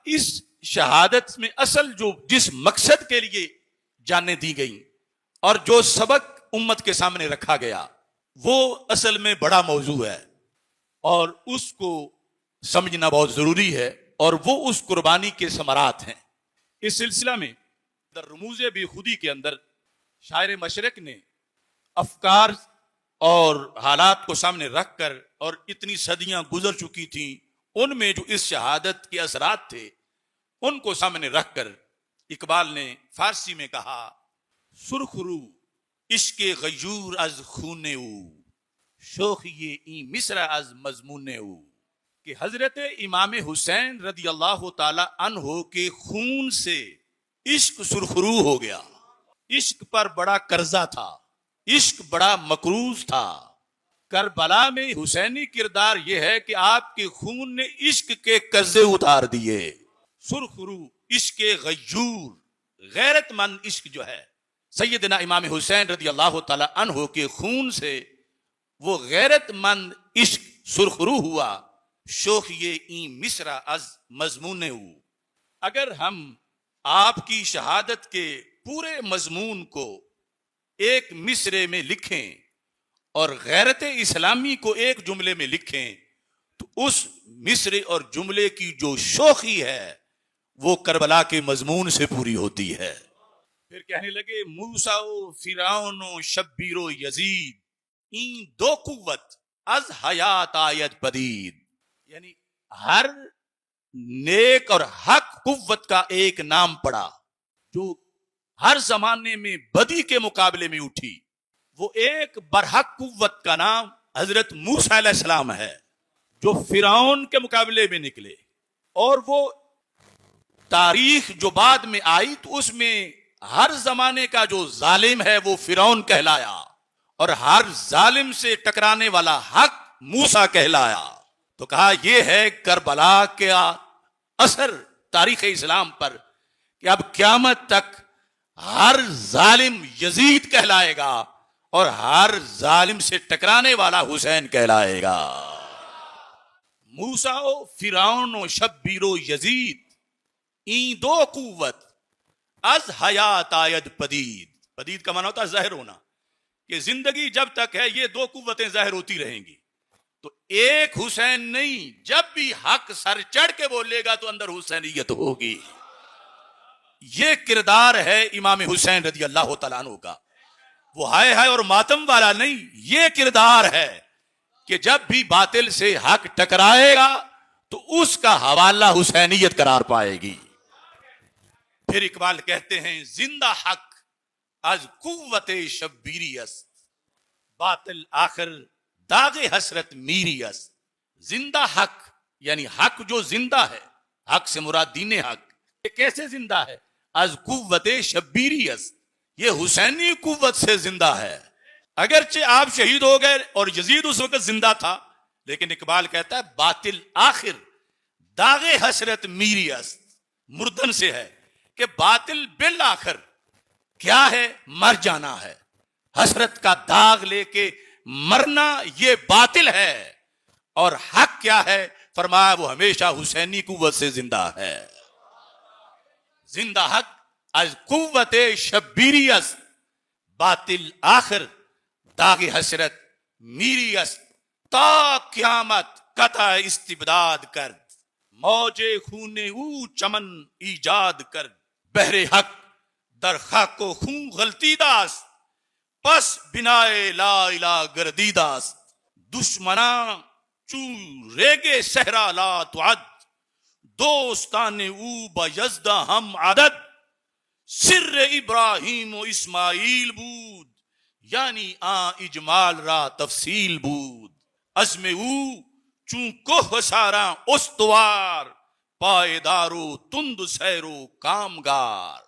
اس شہادت میں اصل جو جس مقصد کے لیے جانیں دی گئیں اور جو سبق امت کے سامنے رکھا گیا وہ اصل میں بڑا موضوع ہے اور اس کو سمجھنا بہت ضروری ہے، اور وہ اس قربانی کے ثمرات ہیں۔ اس سلسلہ میں در رموز بے خودی کے اندر شاعر مشرق نے افکار اور حالات کو سامنے رکھ کر، اور اتنی صدیاں گزر چکی تھیں، ان میں جو اس شہادت کے اثرات تھے ان کو سامنے رکھ کر اقبال نے فارسی میں کہا: سرخ رو عشق غیور از خون او، شوخی این مصر از مضمون او، کہ حضرت امام حسین رضی اللہ تعالی عنہ کے خون سے عشق سرخرو ہو گیا۔ عشق پر بڑا قرضہ تھا، عشق بڑا مقروض تھا۔ کربلا میں حسینی کردار یہ ہے کہ آپ کے خون نے عشق کے قرضے اتار دیے۔ سرخرو عشق غیور، غیرت مند عشق جو ہے، سیدنا امام حسین رضی اللہ تعالی عنہ کے خون سے وہ غیرت مند عشق سرخرو ہوا۔ شوخی این مصر از مضمون او، اگر ہم آپ کی شہادت کے پورے مضمون کو ایک مصرے میں لکھیں اور غیرت اسلامی کو ایک جملے میں لکھیں تو اس مصرے اور جملے کی جو شوخی ہے وہ کربلا کے مضمون سے پوری ہوتی ہے۔ پھر کہنے لگے: موسیٰ و فرعون و شبیر و یزید، این دو قوت از حیات آید پدید، یعنی ہر نیک اور حق قوت کا ایک نام پڑا جو ہر زمانے میں بدی کے مقابلے میں اٹھی، وہ ایک برحق قوت کا نام حضرت موسیٰ علیہ السلام ہے جو فرعون کے مقابلے میں نکلے، اور وہ تاریخ جو بعد میں آئی تو اس میں ہر زمانے کا جو ظالم ہے وہ فرعون کہلایا، اور ہر ظالم سے ٹکرانے والا حق موسیٰ کہلایا۔ تو کہا یہ ہے کربلا کا اثر تاریخ اسلام پر کہ اب قیامت تک ہر ظالم یزید کہلائے گا اور ہر ظالم سے ٹکرانے والا حسین کہلائے گا۔ موسیٰ و فرعون و شبیر و یزید، این دو قوت از حیات آید پدید۔ پدید کا معنی ہوتا ہے ظاہر ہونا، کہ زندگی جب تک ہے یہ دو قوتیں ظاہر ہوتی رہیں گی۔ تو ایک حسین نہیں، جب بھی حق سر چڑھ کے بولے گا تو اندر حسینیت ہوگی۔ یہ کردار ہے امام حسین رضی اللہ تعالیٰ عنہ کا۔ وہ ہائے ہائے اور ماتم والا نہیں، یہ کردار ہے کہ جب بھی باطل سے حق ٹکرائے گا تو اس کا حوالہ حسینیت قرار پائے گی۔ پھر اقبال کہتے ہیں: زندہ حق از قوت شبیری است، باطل آخر داغ حسرت میری است۔ زندہ حق یعنی حق جو زندہ ہے، حق سے مراد دین حق، یہ کیسے زندہ ہے؟ از قوت شبیری است، یہ حسینی قوت سے زندہ ہے۔ اگرچہ آپ شہید ہو گئے اور یزید اس وقت زندہ تھا، لیکن اقبال کہتا ہے باطل آخر داغ حسرت میری است، مردن سے ہے کہ باطل بالآخر کیا ہے؟ مر جانا ہے، حسرت کا داغ لے کے مرنا یہ باطل ہے، اور حق کیا ہے؟ فرمایا وہ ہمیشہ حسینی قوت سے زندہ ہے۔ زندہ حق از قوت شبیری است، باطل آخر داغ حسرت میری است، تا قیامت قطع استبداد کرد، موج خون او چمن ایجاد کرد، بحر حق در خاک و خون غلطیدہ است، پس بنائے لا الہ گردیدہ است، دشمناں چون ریگ صحرا لا تعد، دوستان او با یزدہ ہم عدد، سر ابراہیم و اسماعیل بود، یعنی اجمال را تفصیل بود، عزم او چون کوہ ساراں استوار، پائیدار و تند سیر و کامگار۔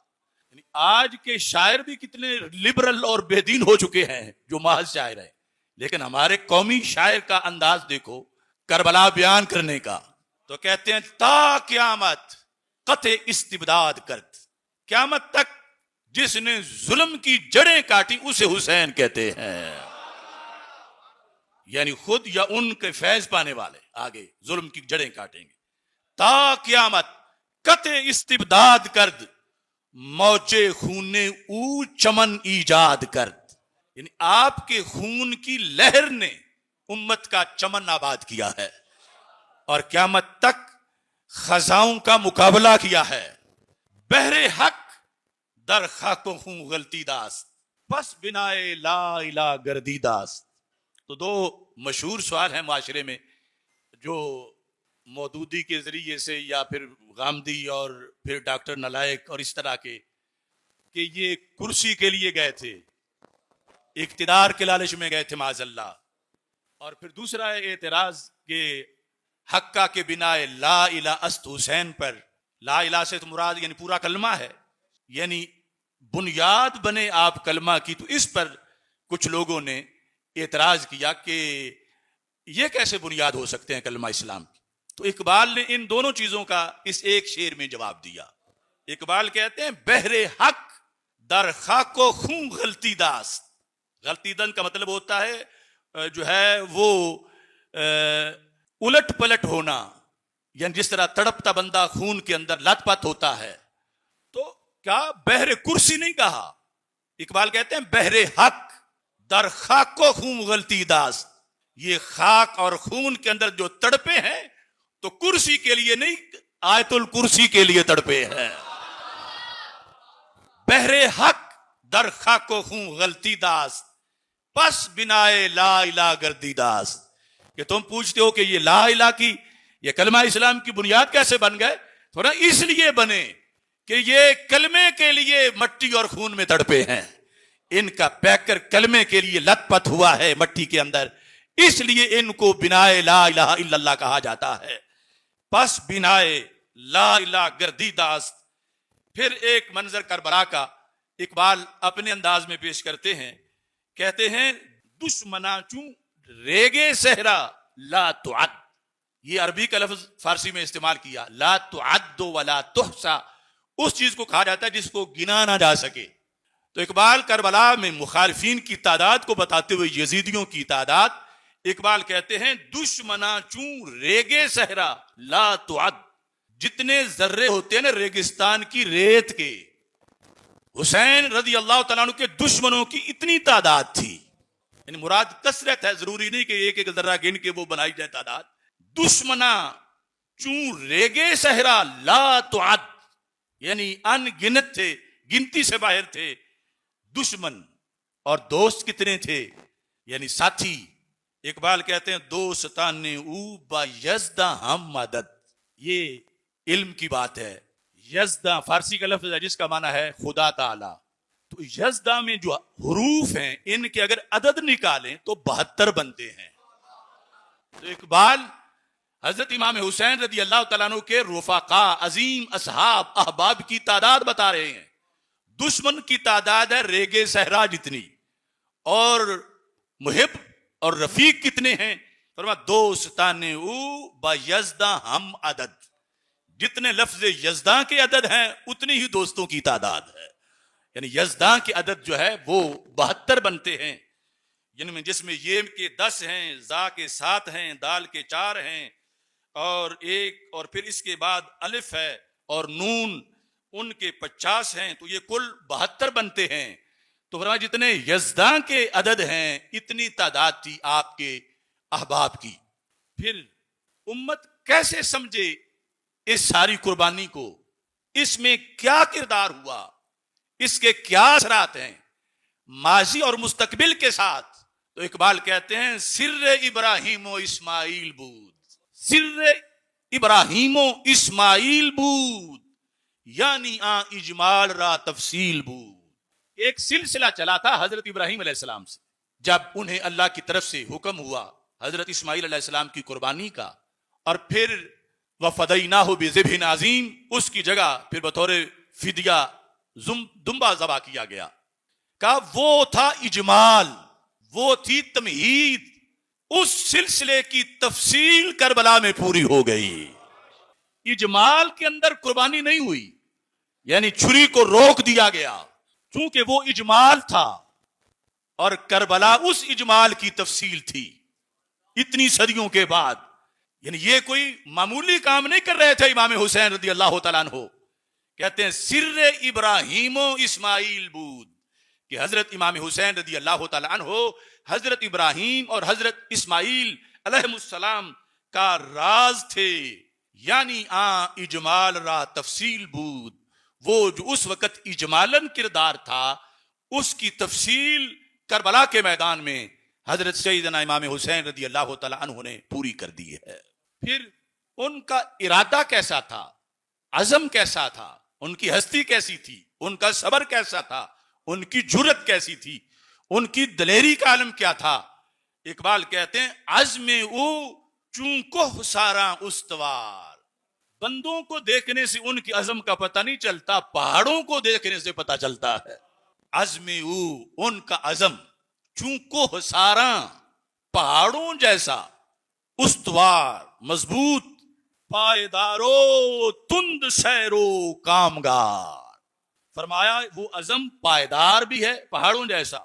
یعنی آج کے شاعر بھی کتنے لبرل اور بے دین ہو چکے ہیں جو محض شاعر ہیں، لیکن ہمارے قومی شاعر کا انداز دیکھو کربلا بیان کرنے کا، تو کہتے ہیں تا قیامت قطع استبداد کرد، قیامت تک جس نے ظلم کی جڑیں کاٹی اسے حسین کہتے ہیں، یعنی خود یا ان کے فیض پانے والے آگے ظلم کی جڑیں کاٹیں گے۔ تا قیامت قطع استبداد کرد، موجے خون او چمن ایجاد کرد. یعنی آپ کے خون کی لہر نے امت کا چمن آباد کیا ہے اور قیامت تک خزاؤں کا مقابلہ کیا ہے. بحر حق در خاک و خون غلطی داست، پس بنائے لا الہ گردی داست. تو دو مشہور سوال ہیں معاشرے میں جو مودودی کے ذریعے سے یا پھر غامدی اور پھر ڈاکٹر نلائق اور اس طرح کے، کہ یہ کرسی کے لیے گئے تھے، اقتدار کے لالچ میں گئے تھے معاذ اللہ. اور پھر دوسرا اعتراض کہ حقہ کے بنا لا الہ است حسین پر، لا الہ سے تو مراد یعنی پورا کلمہ ہے، یعنی بنیاد بنے آپ کلمہ کی. تو اس پر کچھ لوگوں نے اعتراض کیا کہ یہ کیسے بنیاد ہو سکتے ہیں کلمہ اسلام کی. تو اقبال نے ان دونوں چیزوں کا اس ایک شعر میں جواب دیا. اقبال کہتے ہیں بحر حق در خاک و خون غلطی داست. غلطی دن کا مطلب ہوتا ہے جو ہے وہ الٹ پلٹ ہونا، یعنی جس طرح تڑپتا بندہ خون کے اندر لت پت ہوتا ہے. تو کیا بحر کرسی نہیں کہا؟ اقبال کہتے ہیں بحر حق در خاک و خون غلطی داست. یہ خاک اور خون کے اندر جو تڑپے ہیں تو کرسی کے لیے نہیں، آیت الکرسی کے لیے تڑپے ہیں. بحر حق در خاک و خون غلطی داست، پس بنائے لا الہ گردی داست. کہ تم پوچھتے ہو کہ یہ لا الہ کی، یہ کلمہ اسلام کی بنیاد کیسے بن گئے؟ تھوڑا اس لیے بنے کہ یہ کلمے کے لیے مٹی اور خون میں تڑپے ہیں. ان کا پیکر کلمے کے لیے لت پت ہوا ہے مٹی کے اندر، اس لیے ان کو بنائے لا الہ الا اللہ کہا جاتا ہے. پس بنائے لا الہ گردی داست. پھر ایک منظر کربلا کا اقبال اپنے انداز میں پیش کرتے ہیں. کہتے ہیں دشمنا چوں ریگے صحرا لا تعد. یہ عربی کا لفظ فارسی میں استعمال کیا، لا تعد ولا تحصى. اس چیز کو کہا جاتا ہے جس کو گنا نہ جا سکے. تو اقبال کربلا میں مخالفین کی تعداد کو بتاتے ہوئے یزیدیوں کی تعداد، اقبال کہتے ہیں دشمنا چوں ریگے صحرا لا تعد. جتنے ذرے ہوتے ہیں نا ریگستان کی ریت کے، حسین رضی اللہ تعالیٰ عنہ کے دشمنوں کی اتنی تعداد تھی. یعنی مراد کثرت ہے، ضروری نہیں کہ ایک ایک ذرہ گن کے وہ بنائی جائے تعداد. دشمنا چوں ریگے صحرا لا تعد، یعنی ان گنت تھے، گنتی سے باہر تھے دشمن. اور دوست کتنے تھے، یعنی ساتھی. اقبال کہتے ہیں دوستان او با یزداں ہم مدد. یہ علم کی بات ہے. یزداں فارسی کا لفظ ہے جس کا معنی ہے خدا تعالی. تو یزداں میں جو حروف ہیں ان کے اگر عدد نکالیں تو 72 بنتے ہیں. تو اقبال حضرت امام حسین رضی اللہ تعالیٰ عنہ کے رفقا، عظیم اصحاب، احباب کی تعداد بتا رہے ہیں. دشمن کی تعداد ہے ریگے صحرا جتنی، اور محب اور رفیق کتنے ہیں؟ فرما دوستان او با یزداں ہم عدد. جتنے لفظ یزداں کے عدد ہیں اتنی ہی دوستوں کی تعداد ہے. یعنی یزداں کے عدد جو ہے وہ 72 بنتے ہیں، یعنی جس میں یہ کے 10 ہیں، زا کے 7 ہیں، دال کے 4 ہیں، اور ایک، اور پھر اس کے بعد الف ہے اور نون، ان کے 50 ہیں. تو یہ کل 72 بنتے ہیں. تو فرمایا جتنے یزداں کے عدد ہیں اتنی تعداد تھی آپ کے احباب کی. پھر امت کیسے سمجھے اس ساری قربانی کو؟ اس میں کیا کردار ہوا، اس کے کیا اثرات ہیں ماضی اور مستقبل کے ساتھ؟ تو اقبال کہتے ہیں سر ابراہیم و اسماعیل بود، سر ابراہیم و اسماعیل بود، یعنی اجمال را تفصیل بود. ایک سلسلہ چلا تھا حضرت ابراہیم علیہ السلام سے، جب انہیں اللہ کی طرف سے حکم ہوا حضرت اسماعیل علیہ السلام کی قربانی کا، اور پھر وَفَدَيْنَاهُ بِذِبْحٍ عَظِيمٍ، اس کی جگہ پھر بطور فدیہ دمبا ذبح کیا گیا. کہا وہ تھا اجمال، وہ تھی تمہید. اس سلسلے کی تفصیل کربلا میں پوری ہو گئی. اجمال کے اندر قربانی نہیں ہوئی، یعنی چھری کو روک دیا گیا چونکہ وہ اجمال تھا، اور کربلا اس اجمال کی تفصیل تھی اتنی صدیوں کے بعد. یعنی یہ کوئی معمولی کام نہیں کر رہے تھے امام حسین رضی اللہ تعالیٰ عنہ. کہتے ہیں سر ابراہیم و اسماعیل بود کہ حضرت امام حسین رضی اللہ تعالیٰ عنہ حضرت ابراہیم اور حضرت اسماعیل علیہ السلام کا راز تھے. یعنی اجمال را تفصیل بود، وہ جو اس وقت اجمالن کردار تھا اس کی تفصیل کربلا کے میدان میں حضرت سیدنا امام حسین رضی اللہ تعالیٰ عنہ نے پوری کر دی ہے. پھر ان کا ارادہ کیسا تھا، عزم کیسا تھا، ان کی ہستی کیسی تھی، ان کا صبر کیسا تھا، ان کی جرت کیسی تھی، ان کی دلیری کا عالم کیا تھا. اقبال کہتے ہیں عزم او چون کوہ ساراں استوار. بندوں کو دیکھنے سے ان کی عزم کا پتہ نہیں چلتا، پہاڑوں کو دیکھنے سے پتہ چلتا ہے. عزم او ان کا عزم چون کوہ ساراں پہاڑوں جیسا، استوار مضبوط، پائیدارو تند سیرو کامگار. فرمایا وہ عزم پائیدار بھی ہے پہاڑوں جیسا،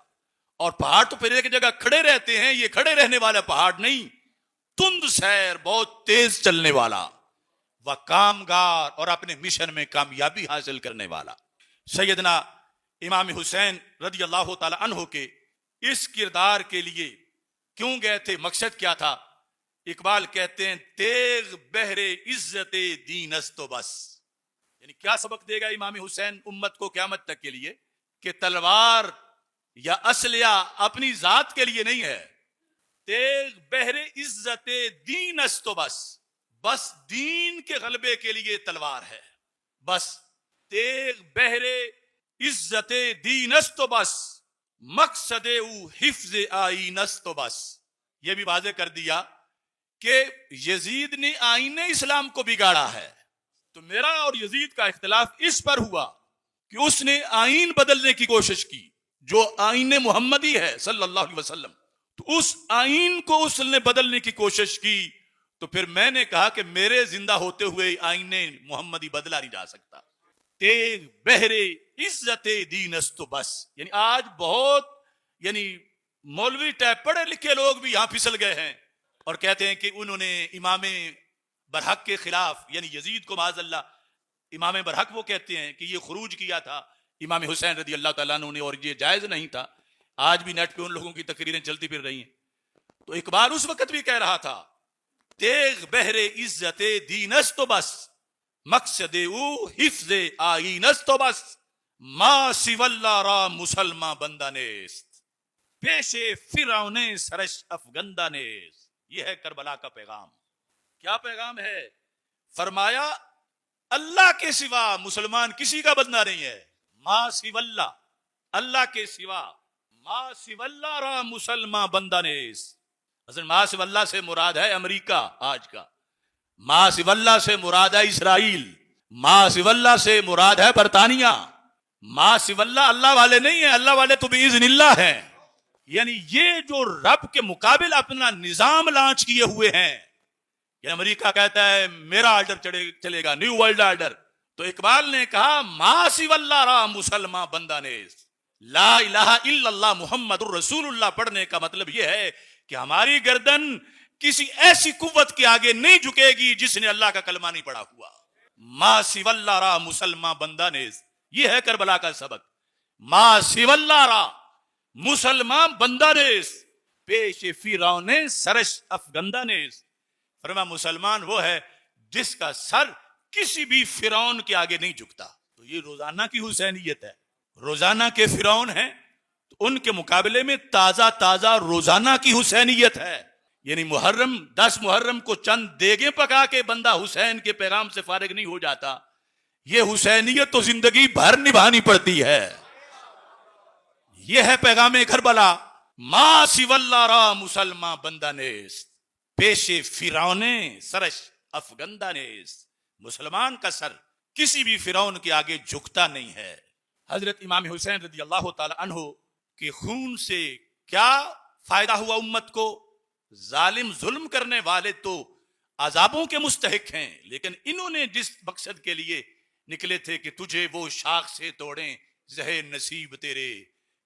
اور پہاڑ تو پھر ایک جگہ کھڑے رہتے ہیں، یہ کھڑے رہنے والا پہاڑ نہیں، تند سیر بہت تیز چلنے والا، وہ کامگار اور اپنے مشن میں کامیابی حاصل کرنے والا. سیدنا امام حسین رضی اللہ تعالی عنہ کے اس کردار کے لیے کیوں گئے تھے، مقصد کیا تھا؟ اقبال کہتے ہیں تیغ بہر عزت دین است و بس. یعنی کیا سبق دے گا امام حسین امت کو قیامت تک کے لیے کہ تلوار یا اسلحہ اپنی ذات کے لیے نہیں ہے، تیغ بہر عزت دین است و بس، بس دین کے غلبے کے لیے تلوار ہے، بس تیغ بہر عزت دین است و بس، مقصد او حفظ آئین است و بس. یہ بھی واضح کر دیا کہ یزید نے آئین اسلام کو بگاڑا ہے، تو میرا اور یزید کا اختلاف اس پر ہوا کہ اس نے آئین بدلنے کی کوشش کی جو آئین محمدی ہے صلی اللہ علیہ وسلم، تو اس آئین کو اس نے بدلنے کی کوشش کی. تو پھر میں نے کہا کہ میرے زندہ ہوتے ہوئے آئین محمدی بدلا نہیں جا سکتا. تیغ بہر عزت دین است و بس. یعنی آج بہت مولوی ٹائپ پڑھے لکھے لوگ بھی یہاں پھسل گئے ہیں اور کہتے ہیں کہ انہوں نے امام برحق کے خلاف، یعنی یزید کو معاذ اللہ امام برحق وہ کہتے ہیں کہ یہ خروج کیا تھا امام حسین رضی اللہ تعالیٰ عنہ نے اور یہ جائز نہیں تھا. آج بھی نیٹ پہ ان لوگوں کی تقریریں چلتی پھر رہی ہیں. تو اقبال اس وقت بھی کہہ رہا تھا تیغ بہر عزت دین است و بس، مقصد او حفظ آئین است و بس، ما سوی اللہ را مسلمان بندہ نیست، پیش فرعون سرش افگندہ نیست. یہ ہے کربلا کا پیغام. کیا پیغام ہے؟ فرمایا اللہ کے سوا مسلمان کسی کا بندہ نہیں ہے. ما سوی اللہ، اللہ کے سوا، ما سوی اللہ را مسلمان بندہ نیست. اصل ما سوی اللہ سے مراد ہے امریکہ آج کا، ما سوی اللہ سے مراد ہے اسرائیل، ما سوی اللہ سے مراد ہے برطانیہ. ما سوی اللہ اللہ والے نہیں ہیں، اللہ والے تو باذن اللہ ہیں. یعنی یہ جو رب کے مقابل اپنا نظام لانچ کیے ہوئے ہیں، یعنی امریکہ کہتا ہے میرا آرڈر چلے گا، نیو ورلڈ آرڈر. تو اقبال نے کہا ما سوی اللہ را مسلمان بندہ نیست. لا الہ الا اللہ محمد الرسول اللہ پڑھنے کا مطلب یہ ہے کہ ہماری گردن کسی ایسی قوت کے آگے نہیں جھکے گی جس نے اللہ کا کلمہ نہیں پڑھا ہوا. ما سوی اللہ را مسلمان بندہ نیست. یہ ہے کربلا کا سبق. ما سوی اللہ را مسلمان بندہ نیست، پیش فرعون سرش افگندہ نیست. فرما مسلمان وہ ہے جس کا سر کسی بھی فرعون کے آگے نہیں جھکتا. تو یہ روزانہ کی حسینیت ہے. روزانہ کے فرعون ہیں تو ان کے مقابلے میں تازہ تازہ روزانہ کی حسینیت ہے. یعنی محرم 10 محرم کو چند دیگیں پکا کے بندہ حسین کے پیغام سے فارغ نہیں ہو جاتا. یہ حسینیت تو زندگی بھر نبھانی پڑتی ہے. یہ ہے پیغام کربلا. ما سوی اللہ را مسلمان بندہ نیست، پیش فرعون سرش افگندہ نیست. مسلمان کا سر کسی بھی فرعون کے آگے جھکتا نہیں ہے. حضرت امام حسین رضی اللہ تعالی عنہ کے خون سے کیا فائدہ ہوا امت کو؟ ظالم ظلم کرنے والے تو عذابوں کے مستحق ہیں، لیکن انہوں نے جس مقصد کے لیے نکلے تھے کہ تجھے وہ شاخ سے توڑیں زہ نصیب تیرے،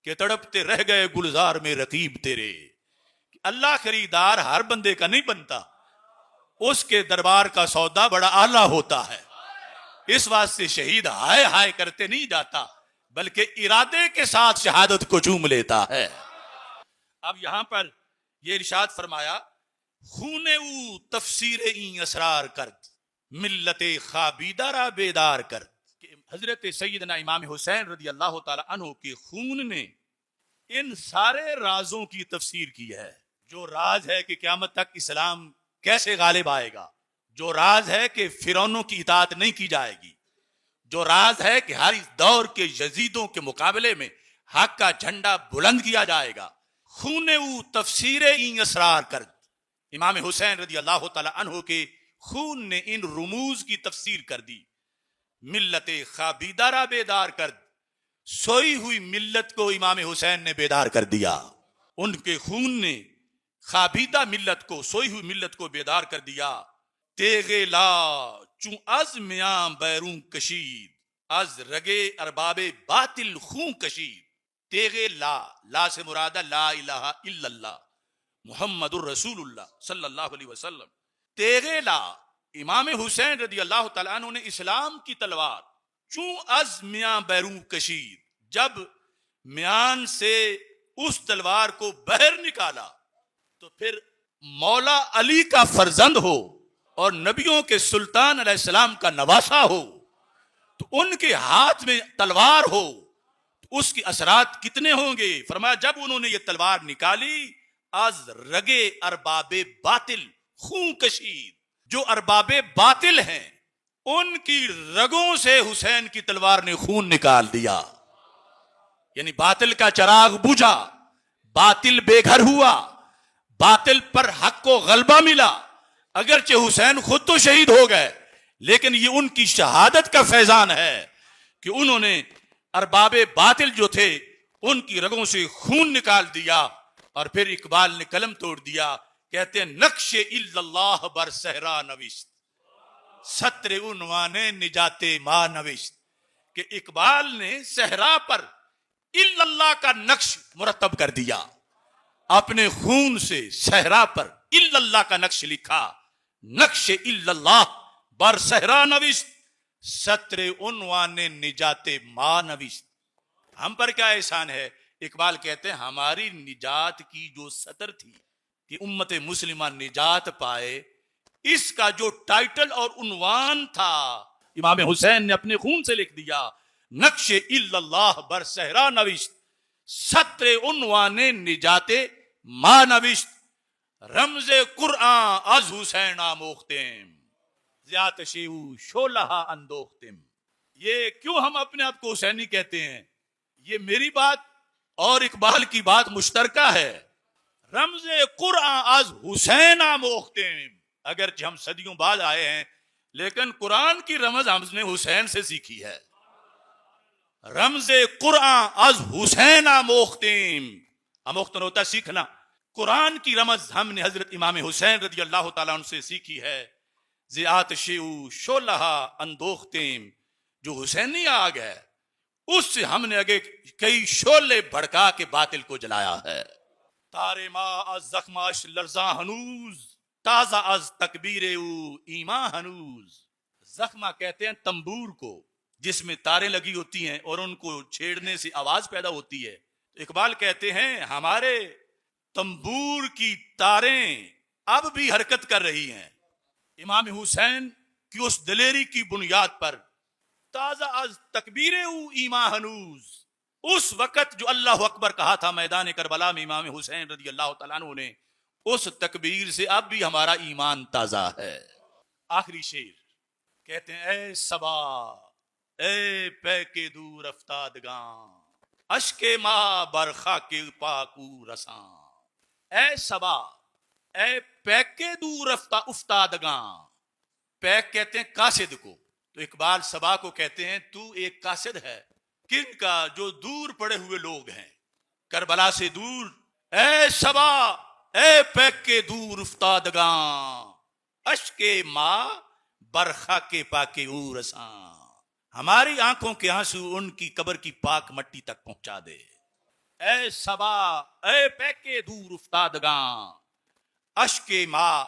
کہ تڑپتے رہ گئے گلزار میں رقیب تیرے. اللہ خریدار ہر بندے کا نہیں بنتا. اس کے دربار کا سودا بڑا اعلیٰ ہوتا ہے. اس واسطے شہید ہائے ہائے کرتے نہیں جاتا بلکہ ارادے کے ساتھ شہادت کو چوم لیتا ہے. اب یہاں پر یہ ارشاد فرمایا خون او تفسیر این اسرار کرد ملت خابیدہ را بیدار کرد. کہ حضرت سیدنا امام حسین رضی اللہ تعالی عنہ کے خون نے ان سارے رازوں کی تفسیر کی ہے. جو راز ہے کہ قیامت تک اسلام کیسے غالب آئے گا، جو راز ہے کہ فرعونوں کی اطاعت نہیں کی جائے گی، جو راز ہے کہ ہر دور کے یزیدوں کے مقابلے میں حق کا جھنڈا بلند کیا جائے گا. خون او تفسیر این اسرار کرد. امام حسین رضی اللہ تعالی عنہ کے خون نے ان رموز کی تفسیر کر دی. ملت خابیدہ را بیدار کرد. سوئی ہوئی ملت کو امام حسین نے بیدار کر دیا. ان کے خون نے خابیدہ ملت کو، سوئی ہوئی ملت کو بیدار کر دیا. تیغ لا چون از میاں بیرون کشید از رگے ارباب باطل خون کشید. تیغ لا سے مراد لا الہ الا اللہ محمد الرسول اللہ صلی اللہ علیہ وسلم. تیغ لا امام حسین رضی اللہ تعالیٰ عنہ نے اسلام کی تلوار چون از میاں بیرون کشید، جب میان سے اس تلوار کو بہر نکالا تو پھر مولا علی کا فرزند ہو اور نبیوں کے سلطان علیہ السلام کا نواسا ہو تو ان کے ہاتھ میں تلوار ہو تو اس کی اثرات کتنے ہوں گے. فرمایا جب انہوں نے یہ تلوار نکالی از رگے ارباب باطل خون کشید. جو ارباب باطل ہیں ان کی رگوں سے حسین کی تلوار نے خون نکال دیا. یعنی باطل کا چراغ بجھا، باطل بے گھر ہوا، باطل پر حق کو غلبہ ملا. اگرچہ حسین خود تو شہید ہو گئے لیکن یہ ان کی شہادت کا فیضان ہے کہ انہوں نے ارباب باطل جو تھے ان کی رگوں سے خون نکال دیا. اور پھر اقبال نے قلم توڑ دیا، کہتے ہیں نقش الا اللہ بر صحرا نوشت ستر عنوان نجات ما نوشت. کہ اقبال نے صحرا پر الا اللہ کا نقش مرتب کر دیا، اپنے خون سے صحرا پر الا اللہ کا نقش لکھا. نقش الا اللہ بر صحرا نوشت ستر عنوان نجات ما نوشت. ہم پر کیا احسان ہے؟ اقبال کہتے ہیں ہماری نجات کی جو سطر تھی کہ امت مسلمہ نجات پائے، اس کا جو ٹائٹل اور عنوان تھا امام حسین نے اپنے خون سے لکھ دیا. نقش الا اللہ بر صحرا نوشت ستر عنوان نجات ما نوشت. رمز قرآن از حسین آموختم زیات شیو شولہا اندوختم. یہ کیوں ہم اپنے آپ کو حسینی کہتے ہیں؟ یہ میری بات اور اقبال کی بات مشترکہ ہے. رمز قرآن از حسین آموختم. اگرچہ ہم صدیوں بعد آئے ہیں لیکن قرآن کی رمز ہم نے حسین سے سیکھی ہے. رمز قرآن از حسین آموختم. آموختن ہوتا سیکھنا. قرآن کی رمز ہم نے حضرت امام حسین رضی اللہ تعالیٰ عنہ سے سیکھی ہے. زیات شیو شولہا اندوختم. جو حسینی آگ ہے اس سے ہم نے آگے کئی شعلے بھڑکا کے باطل کو جلایا ہے. تارے ما از زخماش لرزاں ہنوز تازہ از تکبیر او ایمان ہنوز. زخمہ کہتے ہیں تنبور کو جس میں تاریں لگی ہوتی ہیں اور ان کو چھیڑنے سے آواز پیدا ہوتی ہے. اقبال کہتے ہیں ہمارے تنبور کی تاریں اب بھی حرکت کر رہی ہیں. امام حسین کی اس دلیری کی بنیاد پر تازہ از تکبیر او ایمان ہنوز. اس وقت جو اللہ اکبر کہا تھا میدان کربلا میں امام حسین رضی اللہ تعالیٰ عنہ نے، اس تکبیر سے اب بھی ہمارا ایمان تازہ ہے. آخری شعر کہتے ہیں اے صبا اے پے کے دور افتادگاں اشک ماں برخا کے پاکو رساں. اے صبا اے پے کے دور افتادگاں. پیک کہتے ہیں قاصد کو، تو اقبال صبا کو کہتے ہیں تو ایک قاصد ہے. کن کا؟ جو دور پڑے ہوئے لوگ ہیں کربلا سے دور. اے صبا اے پیک کے دور افتادگاں اشک ماں برخا کے پاکے او رساں. ہماری آنکھوں کے آنسو ان کی قبر کی پاک مٹی تک پہنچا دے. اے صبا اے پیکے دور افتادگاں اشک ماں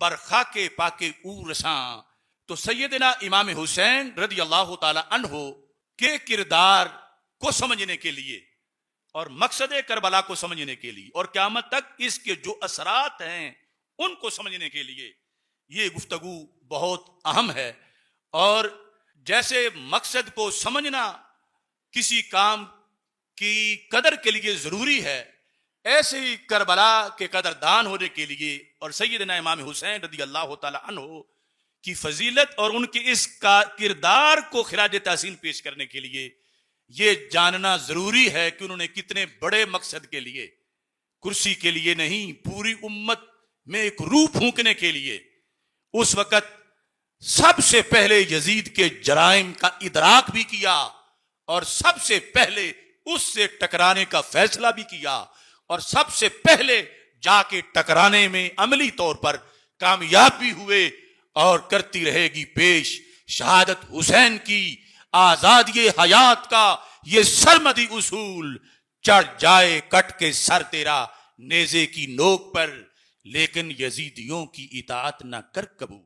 برخاک پاک او رساں. تو سیدنا امام حسین رضی اللہ تعالی عنہ کے کردار کو سمجھنے کے لیے اور مقصد کربلا کو سمجھنے کے لیے اور قیامت تک اس کے جو اثرات ہیں ان کو سمجھنے کے لیے یہ گفتگو بہت اہم ہے. اور جیسے مقصد کو سمجھنا کسی کام کی قدر کے لیے ضروری ہے، ایسے ہی کربلا کے قدردان ہونے کے لیے اور سیدنا امام حسین رضی اللہ تعالی عنہ کی فضیلت اور ان کے اس کردار کو خراج تحسین پیش کرنے کے لیے یہ جاننا ضروری ہے کہ انہوں نے کتنے بڑے مقصد کے لیے، کرسی کے لیے نہیں، پوری امت میں ایک روح پھونکنے کے لیے اس وقت سب سے پہلے یزید کے جرائم کا ادراک بھی کیا اور سب سے پہلے اس سے ٹکرانے کا فیصلہ بھی کیا اور سب سے پہلے جا کے ٹکرانے میں عملی طور پر کامیاب بھی ہوئے اور کرتی رہے گی پیش شہادت حسین کی آزادی حیات کا یہ سرمدی اصول. چڑھ جائے کٹ کے سر تیرا نیزے کی نوک پر، لیکن یزیدیوں کی اطاعت نہ کر قبول.